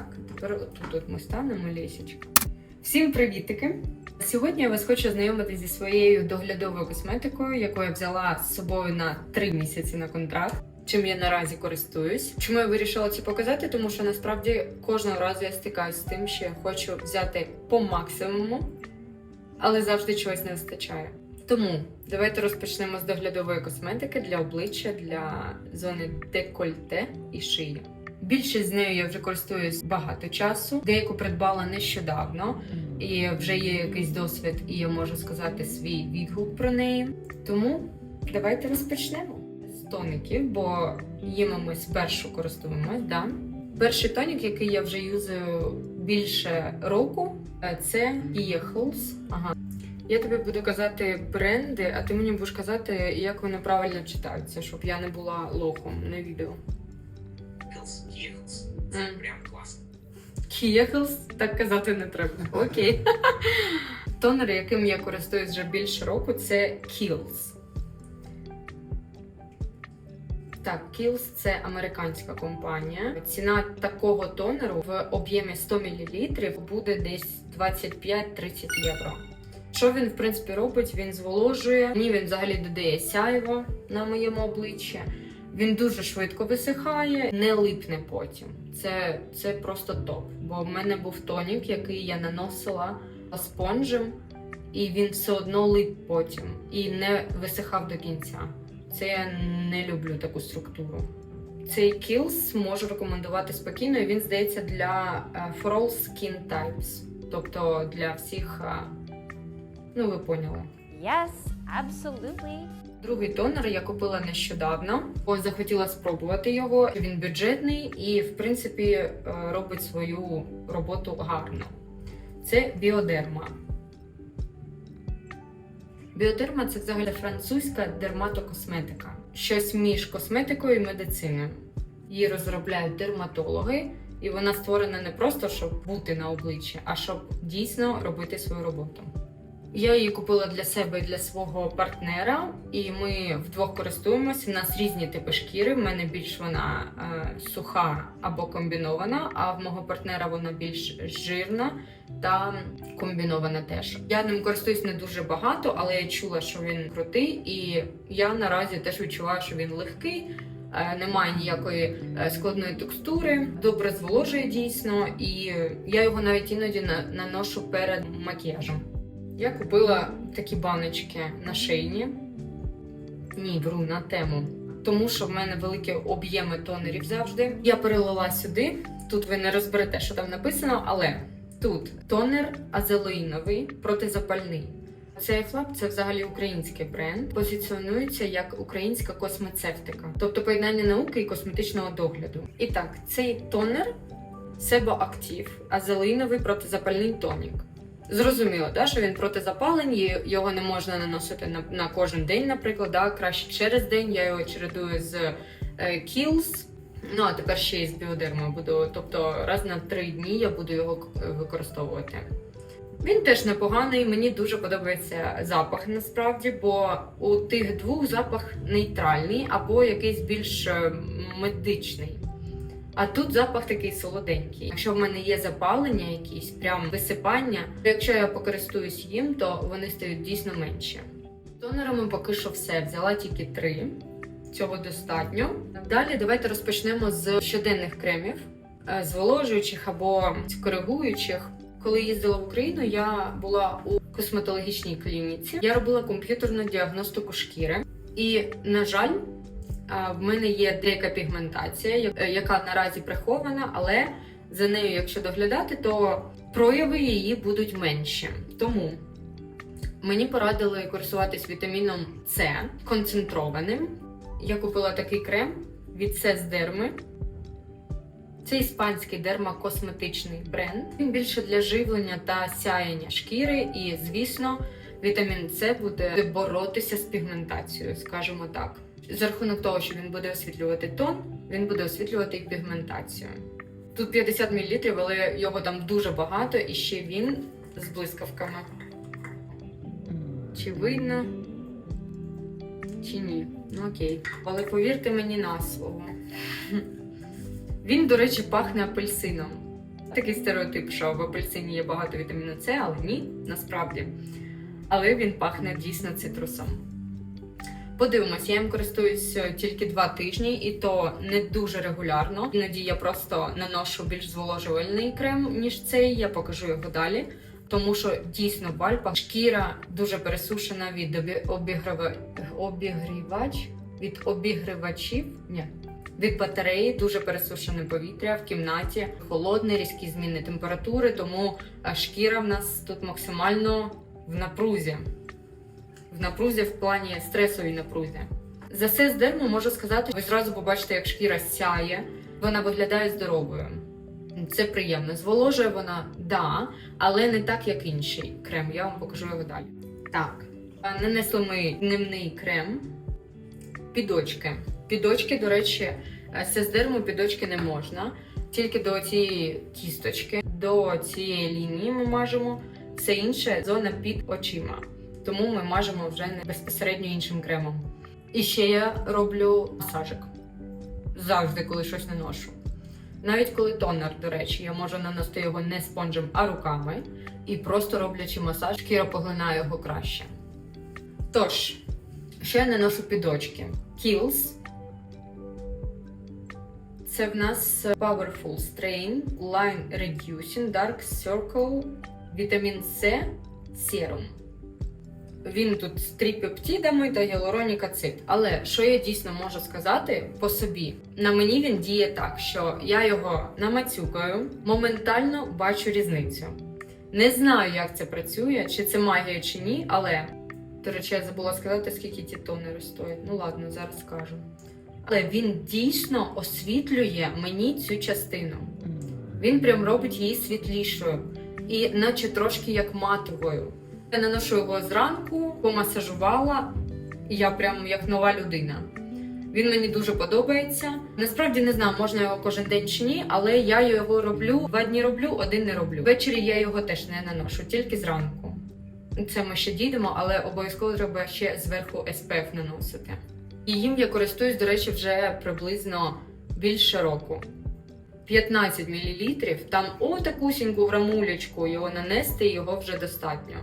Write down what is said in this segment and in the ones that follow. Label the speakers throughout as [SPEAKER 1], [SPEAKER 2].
[SPEAKER 1] Так, тепер отут ми станемо лісечко. Всім привітики! Сьогодні я вас хочу знайомити зі своєю доглядовою косметикою, яку я взяла з собою на 3 місяці на контракт, чим я наразі користуюсь. Чому я вирішила це показати? Тому що насправді кожного разу я стикаюсь з тим, що я хочу взяти по максимуму, але завжди чогось не вистачає. Тому давайте розпочнемо з доглядової косметики для обличчя, для зони декольте і шиї. Більшість з нею я вже користуюсь багато часу, деяку придбала нещодавно, і вже є якийсь досвід, і я можу сказати свій відгук про неї. Тому давайте розпочнемо з тоників, бо їми ми спершу користуємось. Да? Перший тонік, який я вже юзаю більше року, це Kiehl's. Ага. Я тобі буду казати бренди, а ти мені будеш казати, як вони правильно читаються, щоб я не була лохом на відео.
[SPEAKER 2] Kiehl's. Це прям класно.
[SPEAKER 1] Kiehl's? Так казати не треба. Окей. Тонер, яким я користуюсь вже більше року, це Kiehl's. Так, Kiehl's – це американська компанія. Ціна такого тонеру в об'ємі 100 мл буде десь 25-30 євро. Що він, в принципі, робить? Він зволожує. Мені він взагалі додає сяйво на моєму обличчі. Він дуже швидко висихає, не липне потім. Це просто топ. Бо в мене був тонік, який я наносила спонжем, і він все одно лип потім. І не висихав до кінця. Це я не люблю таку структуру. Цей Kiehl's можу рекомендувати спокійно, і він, здається, для for all skin types. Тобто для всіх, ну ви поняли.
[SPEAKER 3] Yes, absolutely.
[SPEAKER 1] Другий тонер я купила нещодавно, бо захотіла спробувати його. Він бюджетний і, в принципі, робить свою роботу гарно. Це Біодерма. Біодерма – це взагалі французька дерматокосметика. Щось між косметикою і медициною. Її розробляють дерматологи, і вона створена не просто, щоб бути на обличчі, а щоб дійсно робити свою роботу. Я її купила для себе і для свого партнера, і ми вдвох користуємося. У нас різні типи шкіри, в мене більш вона суха або комбінована, а в мого партнера вона більш жирна та комбінована теж. Я ним користуюсь не дуже багато, але я чула, що він крутий, і я наразі теж відчуваю, що він легкий, немає ніякої складної текстури, добре зволожує дійсно, і я його навіть іноді наношу перед макіяжем. Я купила такі баночки на шийні, на тему, тому що в мене великі об'єми тонерів завжди. Я перелила сюди, тут ви не розберете, що там написано, але тут тонер азелоїновий, протизапальний. Цей флап – це взагалі український бренд, позиціонується як українська космецевтика, тобто поєднання науки і косметичного догляду. І так, цей тонер – Себоактив, азелоїновий протизапальний тонік. Зрозуміло, да, що він протизапалень, його не можна наносити на кожен день, наприклад, да, краще через день. Я його чередую з Kiehl's, ну а тепер ще й з Біодермою буду, тобто раз на 3 дні я буду його використовувати. Він теж непоганий, мені дуже подобається запах насправді, бо у тих двох запах нейтральний або якийсь більш медичний. А тут запах такий солоденький. Якщо в мене є запалення якісь, прям висипання, то якщо я покористуюсь їм, то вони стають дійсно менші. Тонерами поки що все, взяла тільки 3. Цього достатньо. Далі давайте розпочнемо з щоденних кремів, зволожуючих або коригуючих. Коли їздила в Україну, я була у косметологічній клініці. Я робила комп'ютерну діагностику шкіри. І, на жаль, в мене є деяка пігментація, яка наразі прихована, але за нею, якщо доглядати, то прояви її будуть менші. Тому мені порадили користуватись вітаміном С концентрованим. Я купила такий крем від Сес-Дерми. Це іспанський дермакосметичний бренд. Він більше для живлення та сяєння шкіри і, звісно, вітамін С буде боротися з пігментацією, скажімо так. За рахунок того, що він буде освітлювати тон, він буде освітлювати і пігментацію. Тут 50 мл, але його там дуже багато, і ще він з блискавками. Чи видно, чи ні? Ну окей. Але повірте мені на слово. Він, до речі, пахне апельсином. Такий стереотип, що в апельсині є багато вітаміну С, але ні, насправді. Але він пахне дійсно цитрусом. Подивимось, я їм користуюсь тільки 2 тижні, і то не дуже регулярно. Іноді я просто наношу більш зволожувальний крем, ніж цей, я покажу його далі. Тому що дійсно в Альпах шкіра дуже пересушена від обігрівачів, від батареї, дуже пересушене повітря в кімнаті, холодне, різкі зміни температури, тому шкіра в нас тут максимально в напрузі. В напрузі в плані стресовій напрузі. За Сес-Дерму можу сказати, ви зразу побачите, як шкіра сяє, вона виглядає здоровою. Це приємно. Зволожує вона, да, але не так, як інший крем. Я вам покажу його далі. Так, нанесли ми дневний крем. Підочки. Підочки, до речі, Сес-Дерму підочки не можна. Тільки до цієї кісточки, до цієї лінії ми мажемо. Все інше зона під очима. Тому ми мажемо вже не безпосередньо іншим кремом. І ще я роблю масажик. Завжди, коли щось наношу. Навіть коли тонер, до речі, я можу наносити його не спонжем, а руками. І просто роблячи масаж, шкіра поглинає його краще. Тож, ще я наношу підочки. Kiehl's. Це в нас Powerful Strain, Line Reducing, Dark Circle, Vitamin C, Serum. Він тут з трипептидами та гіалуроніка ацид. Але що я дійсно можу сказати по собі? На мені він діє так, що я його намацюкаю, моментально бачу різницю. Не знаю, як це працює, чи це магія, чи ні, але... До речі, я забула сказати, скільки ті тонери стоять. Ну ладно, зараз скажу. Але він дійсно освітлює мені цю частину. Він прям робить її світлішою. І наче трошки як матовою. Я наношу його зранку, помасажувала, і я прям як нова людина. Він мені дуже подобається. Насправді не знаю, можна його кожен день чи ні, але я його роблю, 2 дні роблю, 1 не роблю. Ввечері я його теж не наношу, тільки зранку. Це ми ще дійдемо, але обов'язково треба ще зверху SPF наносити. І їм я користуюсь, до речі, вже приблизно більше року. 15 мл, там отакусіньку грамулечку його нанести, і його вже достатньо.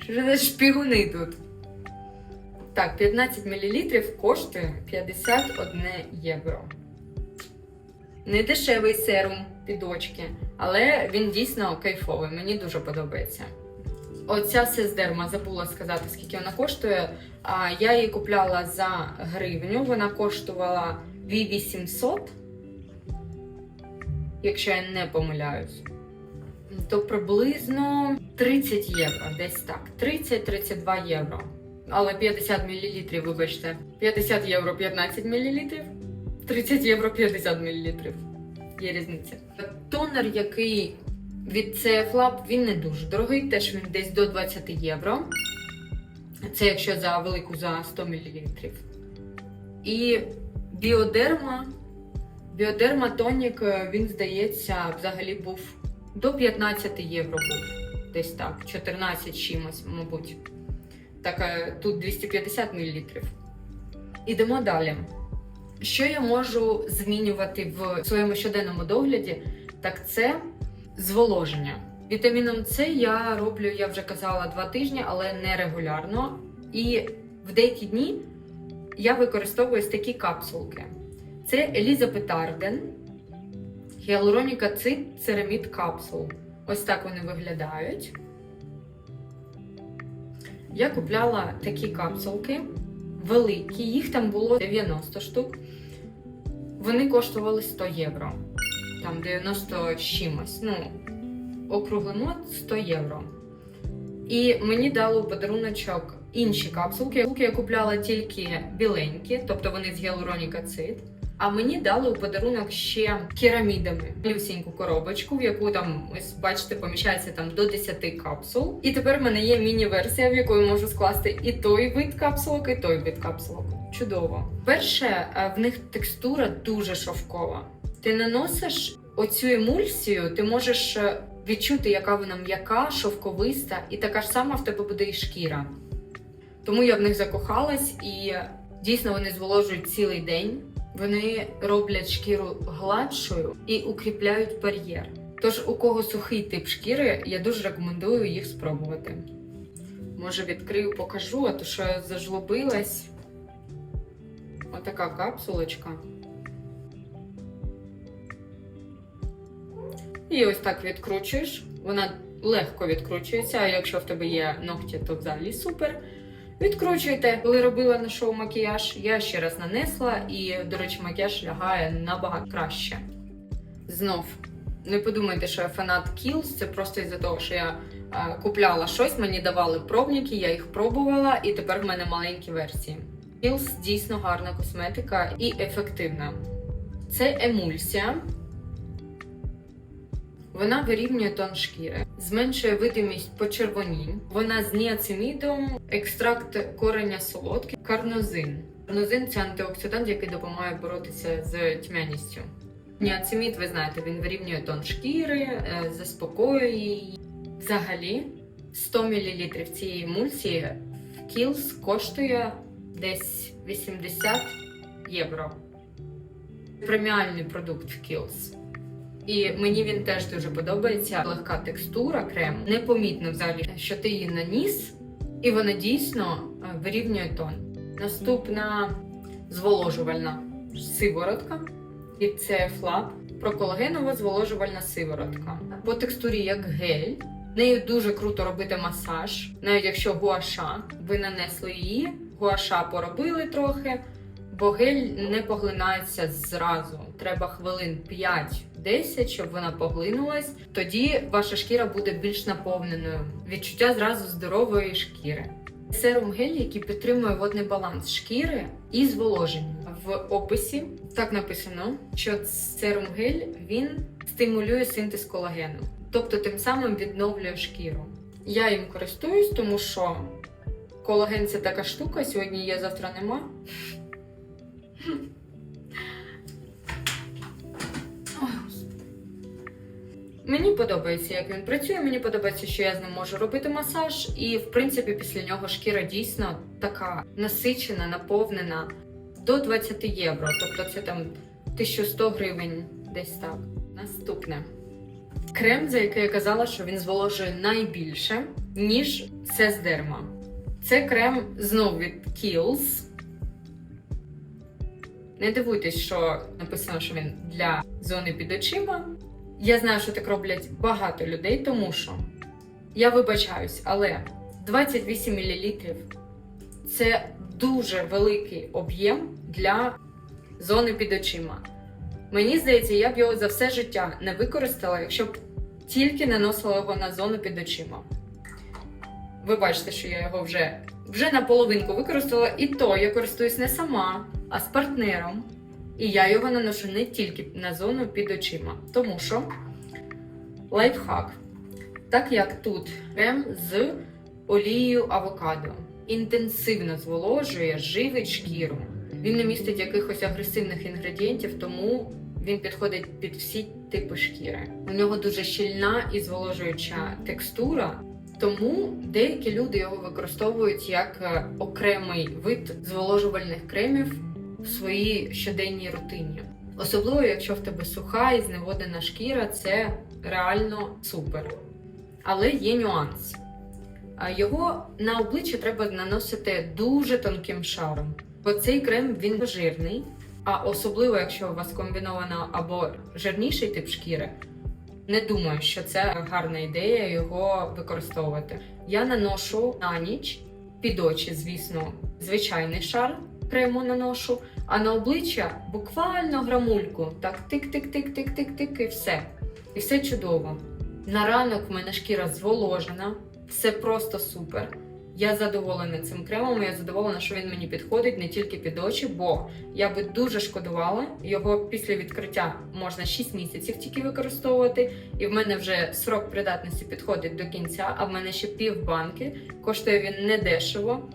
[SPEAKER 1] Що ж за шпігуни тут? Так, 15 мл коштує 51 євро. Не дешевий серум підочки, але він дійсно кайфовий, мені дуже подобається. Оця Сес-Дерма, забула сказати, скільки вона коштує. Я її купляла за гривню, вона коштувала 2800, якщо я не помиляюсь. То приблизно 30 євро, десь так, 30-32 євро. Але 50 мл, вибачте, 50 євро 15 мл, 30 євро 50 мл. Є різниця. Тонер, який від CF-Lab, він не дуже дорогий, теж він десь до 20 євро. Це якщо за велику, за 100 мл. І Біодерма тонік, він, здається, взагалі був до 15 євро був. Десь так, 14 чимось, мабуть. Так, тут 250 мл. Ідемо далі. Що я можу змінювати в своєму щоденному догляді, так це зволоження. Вітаміном С я роблю, я вже казала, 2 тижні, але не регулярно. І в деякі дні я використовую ось такі капсулки. Це Елізабет Арден, гіалуронік ацид, церамід капсул. Ось так вони виглядають. Я купляла такі капсулки, великі, їх там було 90 штук. Вони коштували 100 євро. Там 90 чимось, округлимо 100 євро. І мені дали у подаруночок інші капсулки. Я купляла тільки біленькі, тобто вони з гіалуронік ацид. А мені дали у подарунок ще керамідами. Малюсіньку коробочку, в яку там, ось бачите, поміщається там до 10 капсул. І тепер в мене є міні-версія, в яку я можу скласти і той вид капсулок, і той вид капсулок. Чудово. Перше, в них текстура дуже шовкова. Ти наносиш оцю емульсію, ти можеш відчути, яка вона м'яка, шовковиста, і така ж сама в тебе буде і шкіра. Тому я в них закохалась, і дійсно вони зволожують цілий день. Вони роблять шкіру гладшою і укріпляють бар'єр. Тож у кого сухий тип шкіри, я дуже рекомендую їх спробувати. Може відкрию, покажу, а то що я зажлобилась. Отака капсулочка. І ось так відкручуєш. Вона легко відкручується, а якщо в тебе є ногті, то взагалі супер. Відкручуйте. Коли робила на шоу макіяж, я ще раз нанесла і, до речі, макіяж лягає набагато краще. Знов, не подумайте, що я фанат Kiehl's, це просто із-за того, що я купляла щось, мені давали пробники, я їх пробувала і тепер в мене маленькі версії. Kiehl's дійсно гарна косметика і ефективна. Це емульсія. Вона вирівнює тон шкіри, зменшує видимість почервонінь. Вона з ніацинідом, екстракт кореня солодкий, карнозин. Карнозин – це антиоксидант, який допомагає боротися з тьмяністю. Ніацинід, ви знаєте, він вирівнює тон шкіри, заспокоює її. Взагалі, 100 мл цієї емульсії в Kiehl's коштує десь 80 євро. Преміальний продукт в Kiehl's. І мені він теж дуже подобається. Легка текстура крему. Непомітно взагалі, що ти її наніс, і вона дійсно вирівнює тон. Наступна зволожувальна сиворотка. І це Флап. Проколагенова зволожувальна сиворотка. По текстурі як гель. Нею дуже круто робити масаж. Навіть якщо гуаша, ви нанесли її, гуаша поробили трохи, бо гель не поглинається зразу. Треба хвилин 5-10, щоб вона поглинулась. Тоді ваша шкіра буде більш наповненою. Відчуття зразу здорової шкіри. Серум гель, який підтримує водний баланс шкіри і зволоження. В описі так написано, що серум гель, він стимулює синтез колагену. Тобто тим самим відновлює шкіру. Я їм користуюсь, тому що колаген – це така штука, сьогодні є, завтра нема. Мені подобається, як він працює, мені подобається, що я з ним можу робити масаж, і, в принципі, після нього шкіра дійсно така насичена, наповнена до 20 євро, тобто це там 1100 гривень, десь так. Наступне. Крем, за який я казала, що він зволожує найбільше, ніж Сесдерма. Це крем знов від Kiehl's. Не дивуйтесь, що написано, що він для зони під очима. Я знаю, що так роблять багато людей, тому що, я вибачаюсь, але 28 мл – це дуже великий об'єм для зони під очима. Мені здається, я б його за все життя не використала, якщо б тільки наносила його на зону під очима. Ви бачите, що я його вже наполовинку використала, і то я користуюсь не сама, а з партнером. І я його наношу не тільки на зону під очима. Тому що лайфхак. Так як тут крем з олією авокадо. Інтенсивно зволожує, живить шкіру. Він не містить якихось агресивних інгредієнтів, тому він підходить під всі типи шкіри. У нього дуже щільна і зволожуюча текстура, тому деякі люди його використовують як окремий вид зволожувальних кремів в своїй щоденній рутині. Особливо, якщо в тебе суха і зневоднена шкіра, це реально супер. Але є нюанс. Його на обличчя треба наносити дуже тонким шаром. Бо цей крем, він жирний, а особливо, якщо у вас комбіновано або жирніший тип шкіри, не думаю, що це гарна ідея його використовувати. Я наношу на ніч, під очі, звісно, звичайний шар крему наношу, а на обличчя буквально грамульку. Так, тик-тик-тик-тик-тик-тик і все. І все чудово. На ранок в мене шкіра зволожена, все просто супер. Я задоволена цим кремом, я задоволена, що він мені підходить не тільки під очі, бо я би дуже шкодувала, його після відкриття можна 6 місяців тільки використовувати, і в мене вже срок придатності підходить до кінця, а в мене ще півбанки, коштує він недешево,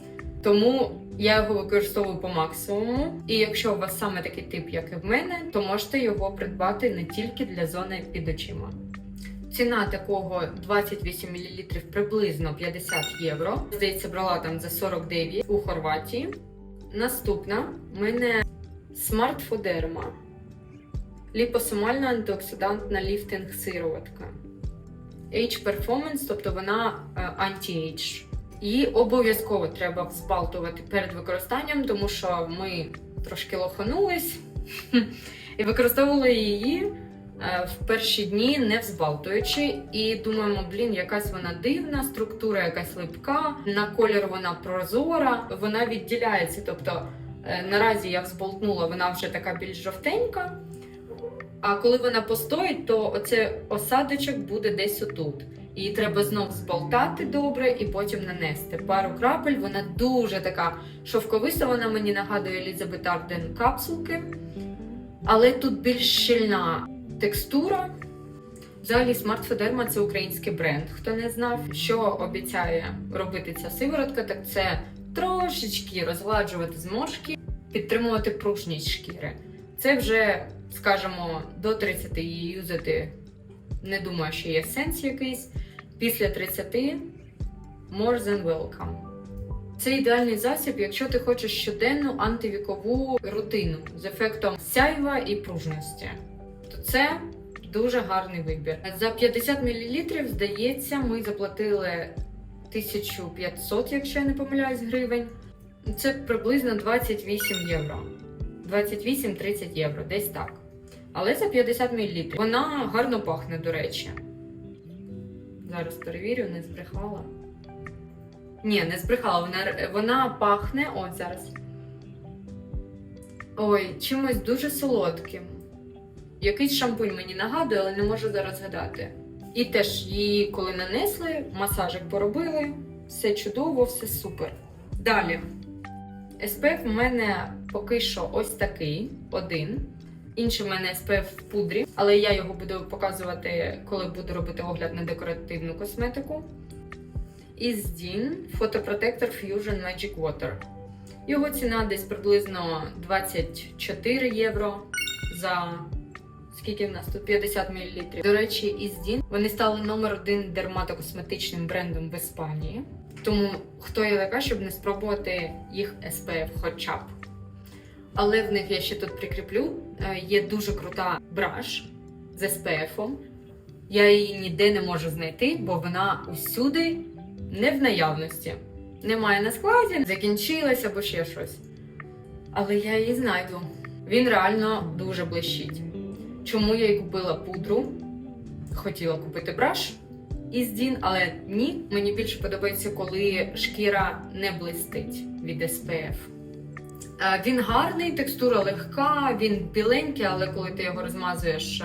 [SPEAKER 1] тому я його використовую по максимуму, і якщо у вас саме такий тип, як і в мене, то можете його придбати не тільки для зони під очима. Ціна такого 28 мл приблизно 50 євро. Здається, брала там за 49 у Хорватії. Наступна в мене Smart Foderma. Ліпосомальна антиоксидантна ліфтинг сироватка. Age Performance, тобто вона anti-age. Її обов'язково треба взбалтувати перед використанням, тому що ми трошки лоханулись і використовували її в перші дні не взбалтуючи. І думаємо, якась вона дивна, структура якась липка, на колір вона прозора, вона відділяється. Тобто наразі я взболтнула, вона вже така більш жовтенька. А коли вона постоїть, то оцей осадочок буде десь отут. Її треба знов зболтати добре і потім нанести. Пару крапель, вона дуже така шовковиста, вона мені нагадує Елізабет Арден капсулки. Але тут більш щільна текстура. Взагалі Smart Foderma – це український бренд. Хто не знав, що обіцяє робити ця сиворотка, так це трошечки розгладжувати зморшки, підтримувати пружність шкіри. Це вже, скажімо, до 30 її юзати, не думаю, що є сенс якийсь. Після 30 more than welcome. Це ідеальний засіб, якщо ти хочеш щоденну антивікову рутину з ефектом сяйва і пружності. То це дуже гарний вибір. За 50 мл, здається, ми заплатили 1500, якщо я не помиляюсь, гривень. Це приблизно 28 євро. 28-30 євро, десь так. Але за 50 мл. Вона гарно пахне, до речі. Зараз перевірю, не збрехала. Ні, не збрехала, вона пахне, от зараз. Ой, чимось дуже солодким. Якийсь шампунь мені нагадує, але не можу зараз згадати. І теж її, коли нанесли, масажик поробили, все чудово, все супер. Далі. SPF в мене поки що ось такий, один. Інший в мене SPF в пудрі, але я його буду показувати, коли буду робити огляд на декоративну косметику. Isdin Photoprotector Fusion Magic Water. Його ціна десь приблизно 24 євро за, скільки в нас тут, 50 мл. До речі, Isdin, вони стали номер 1 дерматокосметичним брендом в Іспанії. Тому хто я така, щоб не спробувати їх SPF хоча б. Але в них я ще тут прикріплю, є дуже крута браш з SPF. Я її ніде не можу знайти, бо вона усюди не в наявності. Немає на складі, закінчилась або ще щось. Але я її знайду. Він реально дуже блищить. Чому я і купила пудру? Хотіла купити браш Isdin, але ні. Мені більше подобається, коли шкіра не блистить від SPF. Він гарний, текстура легка, він біленький, але коли ти його розмазуєш,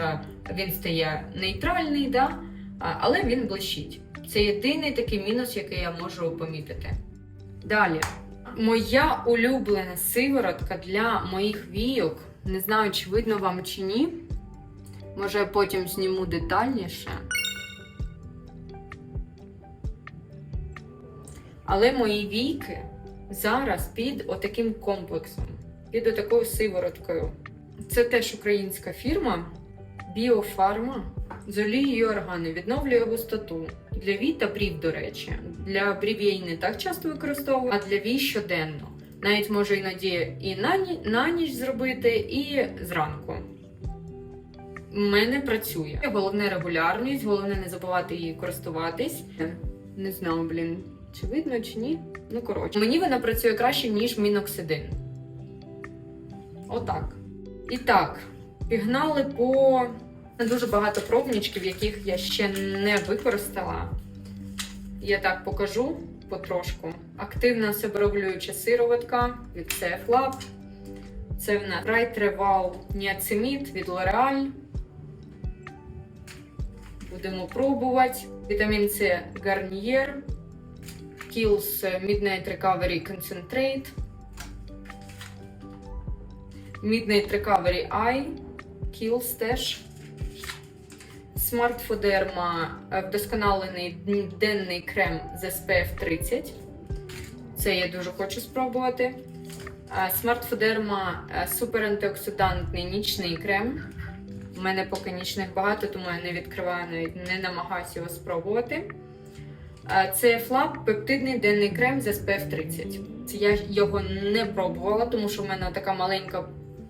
[SPEAKER 1] він стає нейтральний, да? Але він блищить. Це єдиний такий мінус, який я можу помітити. Далі. Моя улюблена сиворотка для моїх війок. Не знаю, чи видно вам чи ні. Може, я потім зніму детальніше. Але мої війки зараз під отаким комплексом, під отакою сивороткою. Це теж українська фірма Біофарма з олією органи. Відновлює густоту. Для вій та брів, до речі. Для брів я її не так часто використовую, а для вій щоденно. Навіть можу іноді і на ніч зробити, і зранку. У мене працює. Головне регулярність, головне не забувати її користуватись. Не знаю, чи видно, чи ні. Ну, коротше. Мені вона працює краще, ніж міноксидин. Отак. І так, пігнали по дуже багато пробничків, яких я ще не використала. Я так покажу потрошку. Активна себорегулююча сироватка від CF Lab. Це в нас Bright Reval Niacinamide від L'Oreal. Будемо пробувати. Вітамін С Garnier. Kiehl's Midnight Recovery Concentrate. Midnight Recovery Eye. Kiehl's теж. Smart Foderma вдосконалений денний крем з SPF 30. Це я дуже хочу спробувати. Smart Foderma суперантиоксидантний нічний крем. У мене поки нічних багато, тому я не відкриваю, навіть не намагаюся його спробувати. Це Lab пептидний денний крем з SPF 30. Я його не пробувала, тому що в мене така маленька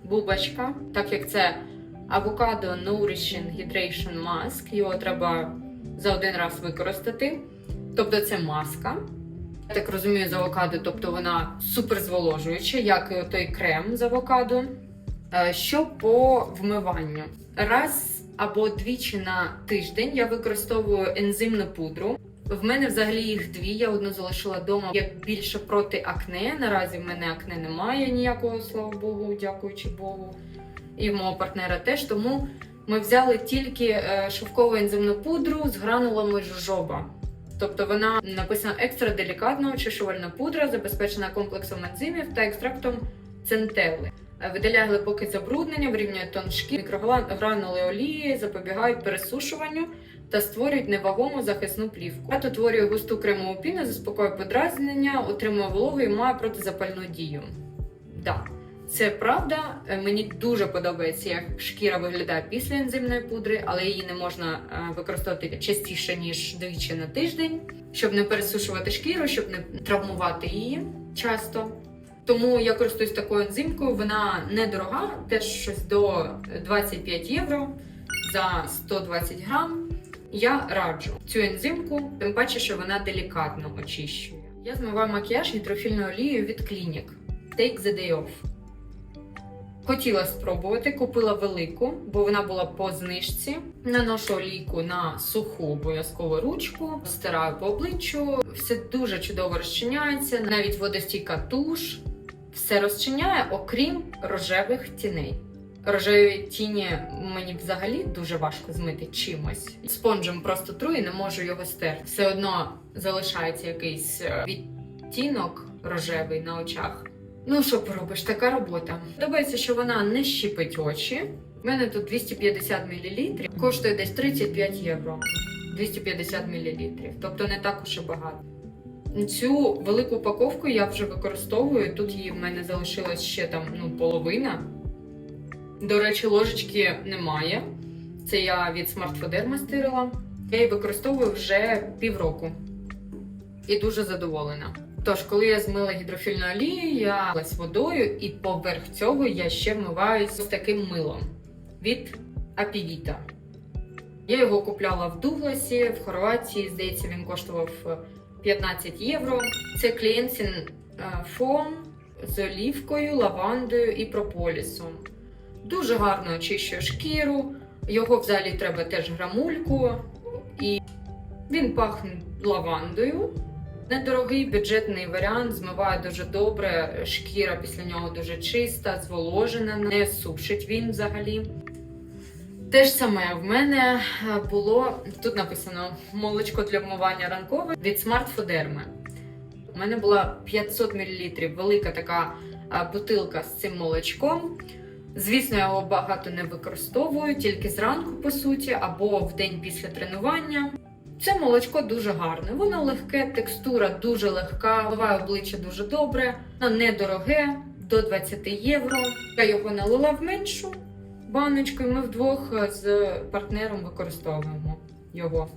[SPEAKER 1] бубочка, так як це Avocado Nourishing Hydration Mask, його треба за один раз використати. Тобто це маска. Я так розумію, з авокадо, тобто вона супер зволожуюча, як і той крем з авокадо. Що по вмиванню? Раз або двічі на тиждень я використовую ензимну пудру. В мене взагалі їх дві, я одну залишила вдома, як більше проти акне. Наразі в мене акне немає ніякого, слава Богу, дякуючи Богу. І в мого партнера теж, тому ми взяли тільки шовкову ензимну пудру з гранулами жожоба. Тобто вона написана екстра делікатна очищувальна пудра, забезпечена комплексом ензимів та екстрактом центели. Видаляє глибоке забруднення, вирівнює тон шкіри, мікрогранули олії, запобігають пересушуванню та створюють невагому захисну плівку. Та утворює густу кремову піну, заспокоює подразнення, отримує вологу і має протизапальну дію. Так, це правда. Мені дуже подобається, як шкіра виглядає після ензимної пудри, але її не можна використовувати частіше, ніж двічі на тиждень, щоб не пересушувати шкіру, щоб не травмувати її часто. Тому я користуюсь такою ензимкою, вона недорога, теж щось до 25 євро за 120 грам. Я раджу цю ензимку, тим паче, що вона делікатно очищує. Я змиваю макіяж гідрофільною олією від Clinique Take the Day Off. Хотіла спробувати, купила велику, бо вона була по знижці. Наношу олійку на суху обов'язково ручку, стираю по обличчю. Все дуже чудово розчиняється, навіть водостійка туш. Все розчиняє, окрім рожевих тіней. Рожеві тіні мені взагалі дуже важко змити чимось. Спонжем просто тру і не можу його стерти. Все одно залишається якийсь відтінок рожевий на очах. Ну, що поробиш, така робота. Подобається, що вона не щіпить очі. У мене тут 250 мл, коштує десь 35 євро. 250 мл, тобто не так уж і багато. Цю велику упаковку я вже використовую, тут її в мене залишилась ще там, половина. До речі, ложечки немає. Це я від Smart Foderma стирила. Я її використовую вже півроку. І дуже задоволена. Тож, коли я змила гідрофільну олію, я милась водою і поверх цього я ще вмиваюсь з таким милом від Apivita. Я його купляла в Дугласі, в Хорватії, здається, він коштував 15 євро. Це Cleansing Foam з олівкою, лавандою і прополісом. Дуже гарно очищує шкіру, його взагалі треба теж грамульку, і він пахне лавандою. Недорогий бюджетний варіант, змиває дуже добре, шкіра після нього дуже чиста, зволожена, не сушить він взагалі. Те ж саме в мене було, тут написано молочко для вмивання ранкове від Smart Foderma. У мене була 500 мл велика така бутилка з цим молочком. Звісно, я його багато не використовую, тільки зранку, по суті, або в день після тренування. Це молочко дуже гарне, воно легке, текстура дуже легка, вмиває обличчя дуже добре, воно недороге, до 20 євро. Я його налила в меншу баночку, і ми вдвох з партнером використовуємо його.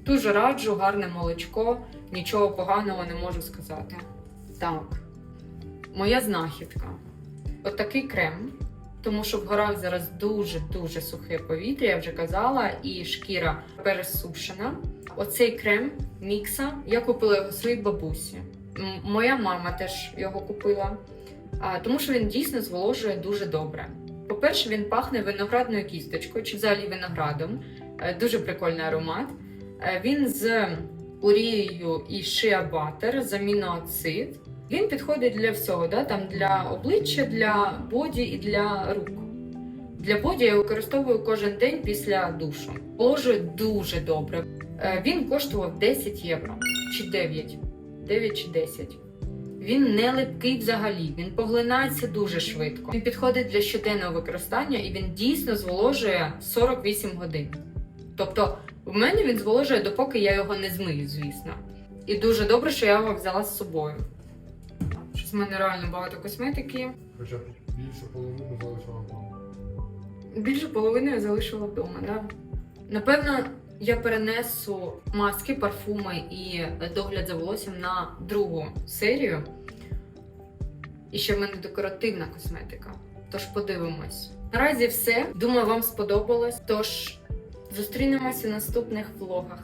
[SPEAKER 1] Дуже раджу, гарне молочко, нічого поганого не можу сказати. Так, моя знахідка. Отакий крем. Тому що в горах зараз дуже-дуже сухе повітря, я вже казала, і шкіра пересушена. Оцей крем Мікса, я купила його своїй бабусі. Моя мама теж його купила, тому що він дійсно зволожує дуже добре. По-перше, він пахне виноградною кісточкою, чи взагалі виноградом. Дуже прикольний аромат. Він з урією і шиа-баттер, з аміноацид. Він підходить для всього, там для обличчя, для боді і для рук. Для боді я використовую кожен день після душу. Зволожує дуже добре. Він коштував 10 євро, чи 9 чи 10. Він не липкий взагалі, він поглинається дуже швидко. Він підходить для щоденного використання і він дійсно зволожує 48 годин. Тобто в мене він зволожує, допоки я його не змию, звісно. І дуже добре, що я його взяла з собою. Щось в мене реально багато косметики.
[SPEAKER 2] Хоча б більше половини залишила вдома.
[SPEAKER 1] Більше половини я залишила вдома, так. Напевно, я перенесу маски, парфуми і догляд за волоссям на другу серію. І ще в мене декоративна косметика. Тож подивимось. Наразі все. Думаю, вам сподобалось. Тож зустрінемося в наступних влогах.